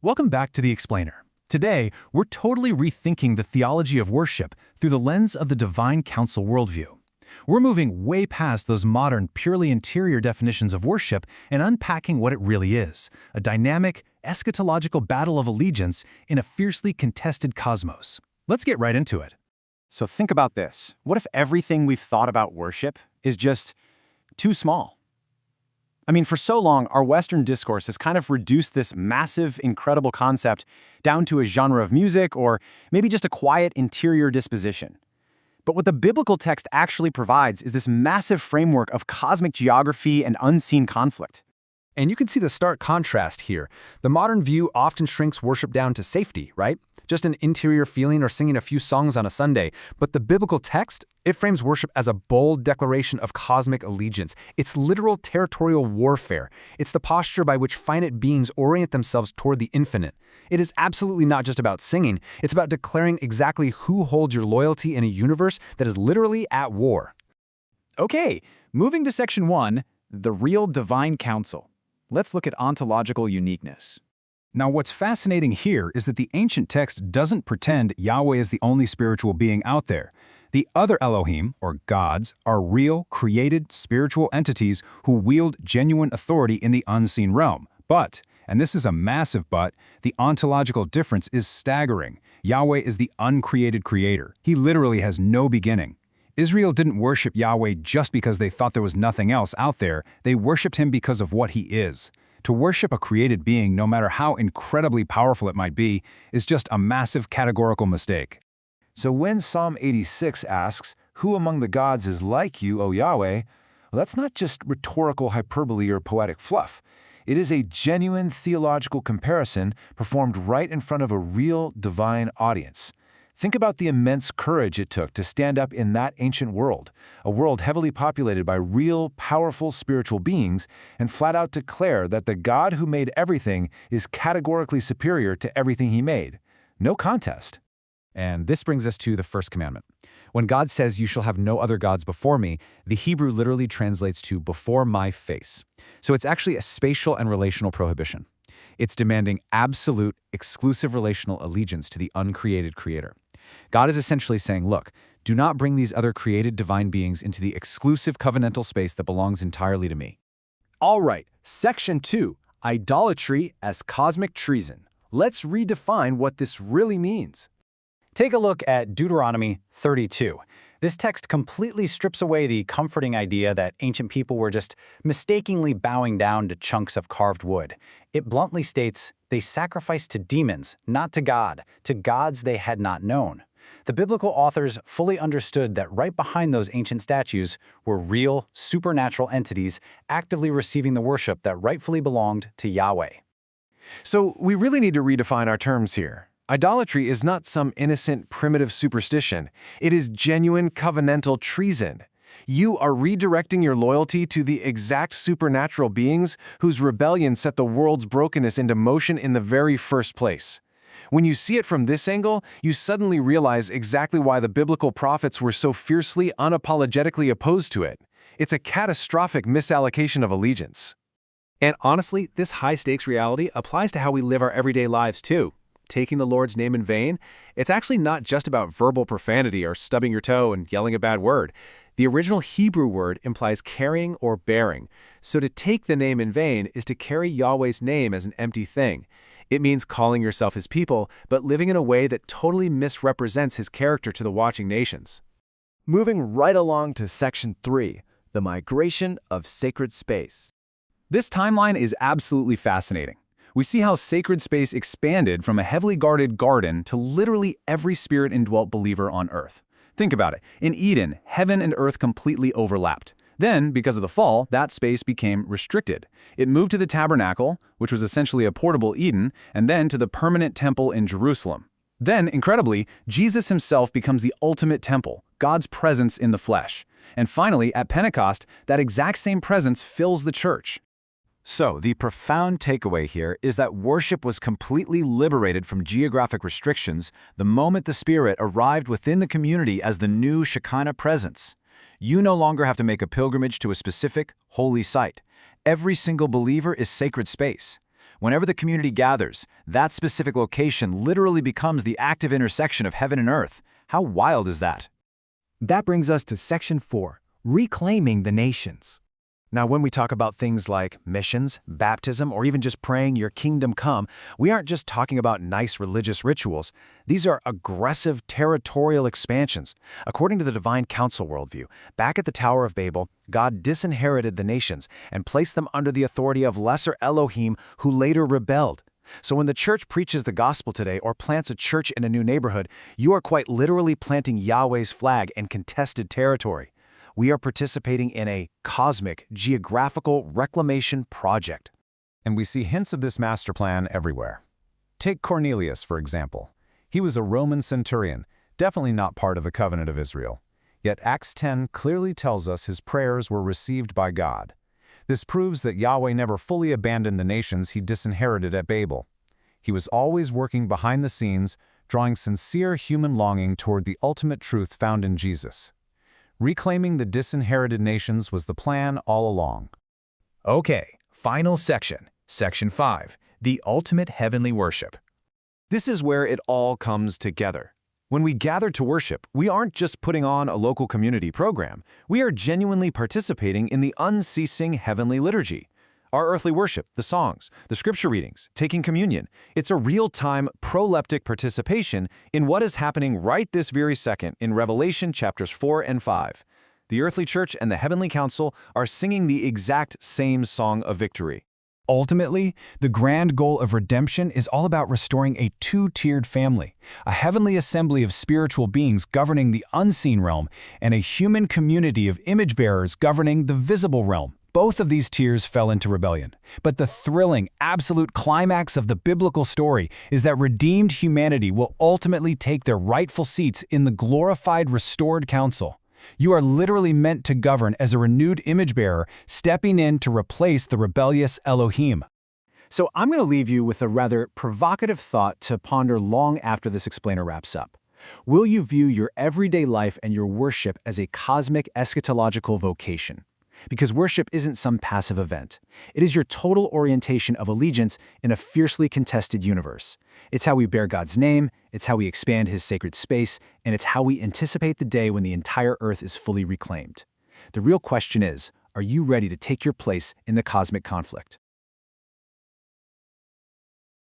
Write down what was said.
Welcome back to The Explainer. Today, we're totally rethinking the theology of worship through the lens of the divine council worldview. We're moving way past those modern, purely interior definitions of worship and unpacking what it really is, a dynamic, eschatological battle of allegiance in a fiercely contested cosmos. Let's get right into it. So think about this. What if everything we've thought about worship is just too small? I mean, for so long, our Western discourse has kind of reduced this massive, incredible concept down to a genre of music or maybe just a quiet interior disposition. But what the biblical text actually provides is this massive framework of cosmic geography and unseen conflict. And you can see the stark contrast here. The modern view often shrinks worship down to safety, right? Just an interior feeling or singing a few songs on a Sunday. But the biblical text, it frames worship as a bold declaration of cosmic allegiance. It's literal territorial warfare. It's the posture by which finite beings orient themselves toward the infinite. It is absolutely not just about singing. It's about declaring exactly who holds your loyalty in a universe that is literally at war. Okay, moving to section 1, the real divine council. Let's look at ontological uniqueness. Now, what's fascinating here is that the ancient text doesn't pretend Yahweh is the only spiritual being out there. The other Elohim, or gods, are real, created, spiritual entities who wield genuine authority in the unseen realm. But, and this is a massive but, the ontological difference is staggering. Yahweh is the uncreated creator. He literally has no beginning. Israel didn't worship Yahweh just because they thought there was nothing else out there. They worshiped him because of what he is. To worship a created being, no matter how incredibly powerful it might be, is just a massive categorical mistake. So when Psalm 86 asks, "Who among the gods is like you, O Yahweh?" well, that's not just rhetorical hyperbole or poetic fluff. It is a genuine theological comparison performed right in front of a real divine audience. Think about the immense courage it took to stand up in that ancient world, a world heavily populated by real, powerful spiritual beings, and flat out declare that the God who made everything is categorically superior to everything he made. No contest. And this brings us to the first commandment. When God says, "You shall have no other gods before me," the Hebrew literally translates to "before my face." So it's actually a spatial and relational prohibition. It's demanding absolute, exclusive relational allegiance to the uncreated creator. God is essentially saying, look, do not bring these other created divine beings into the exclusive covenantal space that belongs entirely to me. All right, section 2, idolatry as cosmic treason. Let's redefine what this really means. Take a look at Deuteronomy 32. This text completely strips away the comforting idea that ancient people were just mistakenly bowing down to chunks of carved wood. It bluntly states they sacrificed to demons, not to God, to gods they had not known. The biblical authors fully understood that right behind those ancient statues were real, supernatural entities actively receiving the worship that rightfully belonged to Yahweh. So we really need to redefine our terms here. Idolatry is not some innocent, primitive superstition. It is genuine covenantal treason. You are redirecting your loyalty to the exact supernatural beings whose rebellion set the world's brokenness into motion in the very first place. When you see it from this angle, you suddenly realize exactly why the biblical prophets were so fiercely, unapologetically opposed to it. It's a catastrophic misallocation of allegiance. And honestly, this high-stakes reality applies to how we live our everyday lives too. Taking the Lord's name in vain, it's actually not just about verbal profanity or stubbing your toe and yelling a bad word. The original Hebrew word implies carrying or bearing. So to take the name in vain is to carry Yahweh's name as an empty thing. It means calling yourself his people, but living in a way that totally misrepresents his character to the watching nations. Moving right along to section 3, the migration of sacred space. This timeline is absolutely fascinating. We see how sacred space expanded from a heavily guarded garden to literally every spirit-indwelt believer on earth. Think about it. In Eden, heaven and earth completely overlapped. Then, because of the fall, that space became restricted. It moved to the tabernacle, which was essentially a portable Eden, and then to the permanent temple in Jerusalem. Then, incredibly, Jesus himself becomes the ultimate temple, God's presence in the flesh. And finally, at Pentecost, that exact same presence fills the church. So, the profound takeaway here is that worship was completely liberated from geographic restrictions the moment the Spirit arrived within the community as the new Shekinah presence. You no longer have to make a pilgrimage to a specific, holy site. Every single believer is sacred space. Whenever the community gathers, that specific location literally becomes the active intersection of heaven and earth. How wild is that? That brings us to Section 4, reclaiming the nations. Now, when we talk about things like missions, baptism, or even just praying your kingdom come, we aren't just talking about nice religious rituals. These are aggressive territorial expansions. According to the divine council worldview, back at the Tower of Babel, God disinherited the nations and placed them under the authority of lesser Elohim who later rebelled. So when the church preaches the gospel today or plants a church in a new neighborhood, you are quite literally planting Yahweh's flag in contested territory. We are participating in a cosmic, geographical reclamation project. And we see hints of this master plan everywhere. Take Cornelius, for example. He was a Roman centurion, definitely not part of the covenant of Israel. Yet Acts 10 clearly tells us his prayers were received by God. This proves that Yahweh never fully abandoned the nations he disinherited at Babel. He was always working behind the scenes, drawing sincere human longing toward the ultimate truth found in Jesus. Reclaiming the disinherited nations was the plan all along. Okay, final section, Section 5, the ultimate heavenly worship. This is where it all comes together. When we gather to worship, we aren't just putting on a local community program. We are genuinely participating in the unceasing heavenly liturgy. Our earthly worship, the songs, the scripture readings, taking communion, it's a real-time proleptic participation in what is happening right this very second in Revelation chapters 4 and 5. The earthly church and the heavenly council are singing the exact same song of victory. Ultimately, the grand goal of redemption is all about restoring a two-tiered family, a heavenly assembly of spiritual beings governing the unseen realm, and a human community of image-bearers governing the visible realm. Both of these tiers fell into rebellion. But the thrilling, absolute climax of the biblical story is that redeemed humanity will ultimately take their rightful seats in the glorified, restored council. You are literally meant to govern as a renewed image-bearer, stepping in to replace the rebellious Elohim. So I'm going to leave you with a rather provocative thought to ponder long after this explainer wraps up. Will you view your everyday life and your worship as a cosmic eschatological vocation? Because worship isn't some passive event. It is your total orientation of allegiance in a fiercely contested universe. It's how we bear God's name, it's how we expand His sacred space, and it's how we anticipate the day when the entire earth is fully reclaimed. The real question is, are you ready to take your place in the cosmic conflict?